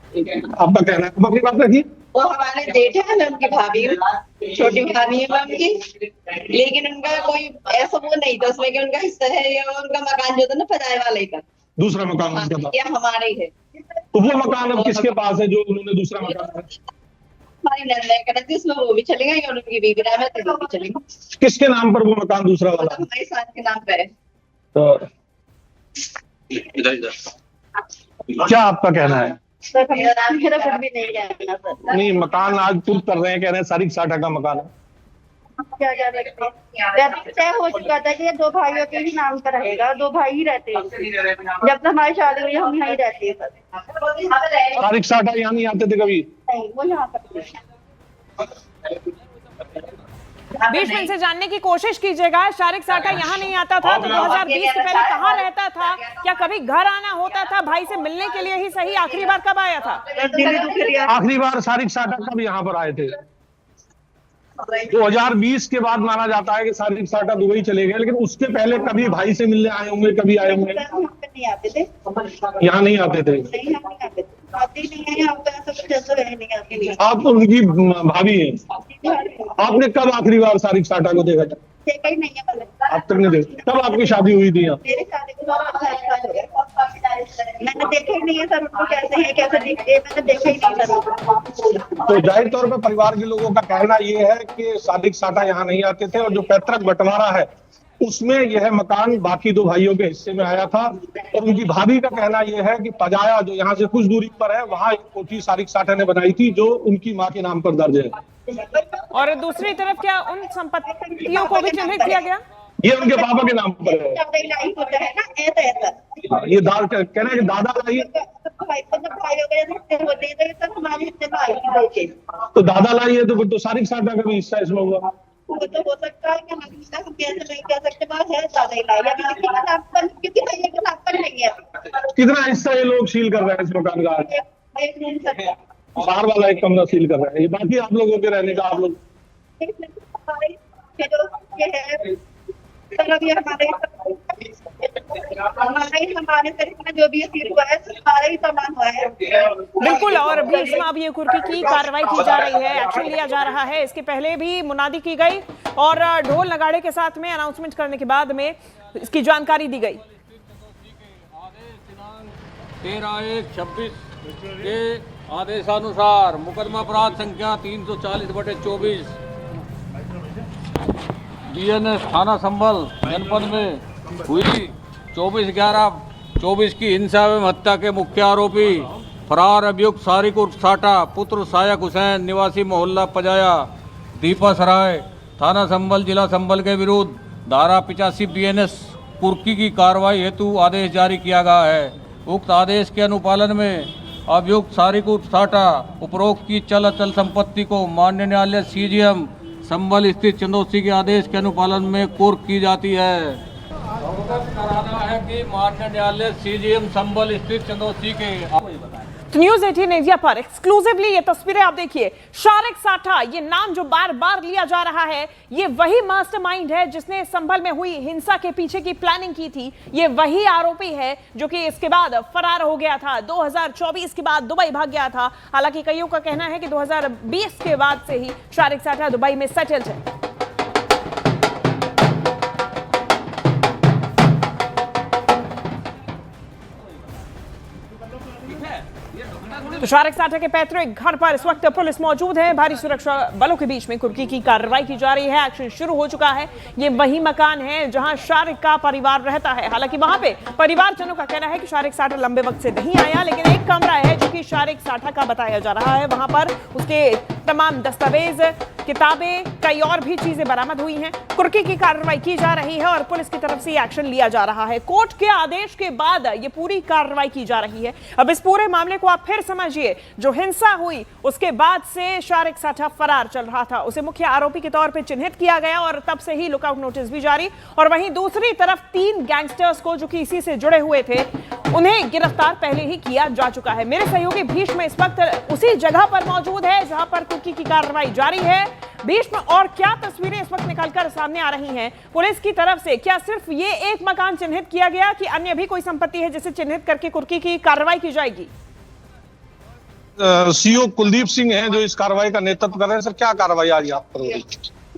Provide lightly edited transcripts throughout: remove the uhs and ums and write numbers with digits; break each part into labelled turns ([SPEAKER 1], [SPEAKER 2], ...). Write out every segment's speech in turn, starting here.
[SPEAKER 1] आपका कहना है, अपनी बात रखिए।
[SPEAKER 2] वो हमारे जेठ है, मैं उनकी भाभी हूँ, छोटी भाभी है मैं उनकी, लेकिन उनका कोई ऐसा वो नहीं था उसमें कि उनका हिस्सा है, या उनका मकान जो था ना फजाए वाले का,
[SPEAKER 1] दूसरा मकान उनका था,
[SPEAKER 2] या हमारे ही है।
[SPEAKER 1] तो वो मकान अब किसके पास है जो उन्होंने दूसरा मकान है?
[SPEAKER 2] हमारी नंदा कर थी, उसमें वो भी चले गई और उनकी बीवी राम है, तो वो भी चली गई।
[SPEAKER 1] किसके नाम पर वो मकान दूसरा वाला?
[SPEAKER 2] हमारे साथ के नाम पे है।
[SPEAKER 1] तो क्या आपका कहना है?
[SPEAKER 2] मेरा कुछ भी नहीं कहना सर।
[SPEAKER 1] नहीं, मकान आज तुर्क कर रहे हैं, कह रहे हैं सारिक साठा का मकान है।
[SPEAKER 2] क्या क्या सकते हैं, तय हो चुका था कि ये दो भाइयों के ही नाम पर रहेगा, दो भाई ही रहते हैं। जब तक हमारी शादी हुई हम यहीं रहते हैं सर।
[SPEAKER 1] सारिक साठा यहाँ नहीं आते थे कभी?
[SPEAKER 2] नहीं, वो यहाँ पर
[SPEAKER 3] बीच में से जानने की कोशिश कीजिएगा, शारिक साठा यहाँ नहीं आता था तो 2020 से पहले कहाँ रहता था? क्या कभी घर आना होता था? भाई से मिलने के लिए ही सही आखिरी बार कब आया था?
[SPEAKER 1] आखिरी बार सारिक साठा कब यहाँ पर आए थे? 2020 के बाद माना जाता है कि सारिक साठा दुबई चले गए, लेकिन उसके पहले कभी भाई से मिलने आए होंगे, कभी आए होंगे?
[SPEAKER 2] नहीं आते थे,
[SPEAKER 1] यहाँ नहीं आते थे। आप तो उनकी भाभी हैं। आपने कब आखिरी बार सारिक साठा को देखा था?
[SPEAKER 2] देखा ही नहीं है,
[SPEAKER 1] अब तक नहीं देखा। कब आपकी शादी हुई थी यहाँ?
[SPEAKER 2] मेरी शादी को 7 साल हो गए, मैंने देखा ही नहीं है सर उनको कैसे है, कैसे दिखते हैं, मैंने देखा ही नहीं सर।
[SPEAKER 1] तो जाहिर तौर पर परिवार के लोगों का कहना ये है कि सादिक साठा यहाँ नहीं आते थे, और जो पैतृक बंटवारा है उसमें यह मकान बाकी दो भाइयों के हिस्से में आया था। और उनकी भाभी का कहना यह है कि पजाया जो यहाँ से कुछ दूरी पर है, वहां एक कोठी सारिक साठा ने बनाई थी जो उनकी माँ के नाम पर दर्ज है।
[SPEAKER 3] और दूसरी तरफ क्या उन संपत्तियों को भी चिन्हित किया गया?
[SPEAKER 1] ये उनके पापा के नाम पर है। ये कहना है कि दादा लाई, तो दादा लाई है, तो फिर तो सारिक साठा का भी हिस्सा इसमें हुआ।
[SPEAKER 2] वो तो हो सकता है कि हम कैसे नहीं कह सकते, बात है ज्यादा ही लाई, क्योंकि भैया के नाम पर नहीं है।
[SPEAKER 1] कितना हिस्सा ये लोग सील कर रहे हैं इस मकान का? बाहर वाला एक कमरा सील कर रहे हैं, ये बाकी आप लोगों के रहने का आप लोग
[SPEAKER 2] हमारे जो भी हुआ है सारा ही सामान हुआ है।
[SPEAKER 3] बिल्कुल, और अभी इसमें अब ये कुर्की की कार्रवाई की जा रही है, एक्शन लिया जा रहा है। इसके पहले भी मुनादी की गई और ढोल नगाड़े के साथ में अनाउंसमेंट करने के बाद में इसकी जानकारी दी गई।
[SPEAKER 4] 13/1/26 के आदेशानुसार मुकदमा अपराध संख्या 340/24 DNS थाना संभल जनपद में हुई 24/11/24 की हिंसा एवं हत्या के मुख्य आरोपी फरार अभियुक्त सारिक उर्फ साठा पुत्र सायक हुसैन निवासी मोहल्ला पजाया दीपा सराय थाना संभल जिला संभल के विरुद्ध धारा 85 BNS कुर्की की कार्रवाई हेतु आदेश जारी किया गया है। उक्त आदेश के अनुपालन में अभियुक्त सारिक उर्फ साठा उपरोक्त की चल अचल संपत्ति को माननीय न्यायालय CGM संभल स्थित चंदौसी के आदेश के अनुपालन में कुर्क की जाती है। अवगत कराना है कि माननीय न्यायालय CGM संभल स्थित चंदौसी के
[SPEAKER 3] तो न्यूज़ 18 इंडिया पर एक्सक्लूसिवली ये तस्वीरें आप देखिए। शारिक साठा, ये नाम जो बार बार लिया जा रहा है, ये वही मास्टरमाइंड है जिसने संभल में हुई हिंसा के पीछे की प्लानिंग की थी। ये वही आरोपी है जो कि इसके बाद फरार हो गया था, 2024 के बाद दुबई भाग गया था। हालांकि कईयों का कहना है कि 2020 के बाद से ही शारिक साठा दुबई में सेटल्ड है। तो शारिक साठा के पैतृक घर पर इस वक्त पुलिस मौजूद है। भारी सुरक्षा बलों के बीच में कुर्की की कार्रवाई की जा रही है। एक्शन शुरू हो चुका है। ये वही मकान है जहां शारिक का परिवार रहता है। हालांकि वहां पे परिवारजनों का कहना है कि शारिक साठा लंबे वक्त से नहीं आया, लेकिन एक कमरा है जो कि शारिक साठा का बताया जा रहा है। वहां पर उसके तमाम दस्तावेज, किताबें, कई और भी चीजें बरामद हुई हैं। कुर्की की कार्रवाई की जा रही है और पुलिस की तरफ से एक्शन लिया जा रहा है। कोर्ट के आदेश के बाद ये पूरी कार्रवाई की जा रही है। अब इस पूरे मामले को आप फिर समझिए। जो हिंसा हुई उसके बाद से शारिक साठा फरार चल रहा था, उसे मुख्य आरोपी के तौर पे चिन्हित किया गया और तब से ही लुकआउट नोटिस भी जारी। और वहीं दूसरी तरफ 3 गैंगस्टर्स को जो कि इसी से जुड़े हुए थे, उन्हें गिरफ्तार पहले ही किया जा चुका है। मेरे सहयोगी भीष्म इस वक्त उसी जगह पर मौजूद है जहां पर कुर्की की कार्रवाई जारी है। भीष्म, और क्या तस्वीरें इस वक्त निकलकर सामने आ रही हैं पुलिस की तरफ से? क्या सिर्फ ये एक मकान चिन्हित किया गया कि अन्य भी कोई संपत्ति है जिसे चिन्हित करके कुर्की की कार्रवाई की जाएगी?
[SPEAKER 1] सीओ कुलदीप सिंह हैं जो इस कार्रवाई का नेतृत्व कर रहे हैं। सर, क्या कार्रवाई आज आप पर हुई?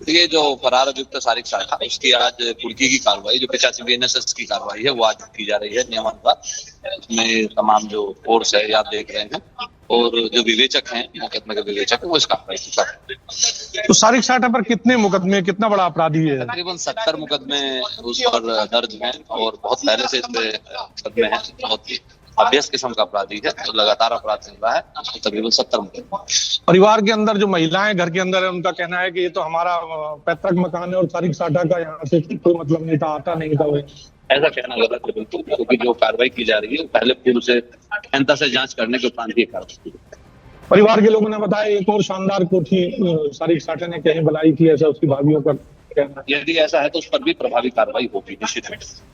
[SPEAKER 5] ये जो फरार अभियुक्त सारिक साठा, उसकी आज कुर्की की कार्रवाई, जो 85 BNSS की कार्रवाई है, वो आज की जा रही है नियमानुसार। उसमें तमाम जो फोर्स है, आप देख रहे हैं, और जो विवेचक हैं, मुकदमे के विवेचक, वो इस कार्रवाई कर रहे हैं।
[SPEAKER 1] तो सारिक साठा पर कितने मुकदमे, कितना बड़ा अपराधी है?
[SPEAKER 5] तकरीबन 70 मुकदमे उस पर दर्ज हैं और बहुत पहले से इस पे मुकदमे हैं। बहुत अभ्यस्त किस्म का अपराधी है, तो लगातार अपराध चल रहा है। तो तकरीबन 70 मुकदमे।
[SPEAKER 1] परिवार के अंदर जो महिलाएं घर के अंदर है, उनका कहना है कि ये तो हमारा पैतृक मकान है और सारिक साठा का यहाँ से कोई मतलब नहीं था, आता नहीं था। वो
[SPEAKER 5] ऐसा कहना गलत है बिल्कुल, क्योंकि जो कार्रवाई की जा रही है पहले पूर्व से गहनता से जांच करने के उपरांत ये कार्रवाई की।
[SPEAKER 1] परिवार के लोगों ने बताया एक और शानदार कोठी सारिक साठा ने कहीं बनाई थी, ऐसा उसकी भाभियों का कहना है।
[SPEAKER 5] यदि ऐसा है तो उस पर भी प्रभावी कार्रवाई होगी निश्चित रूप से।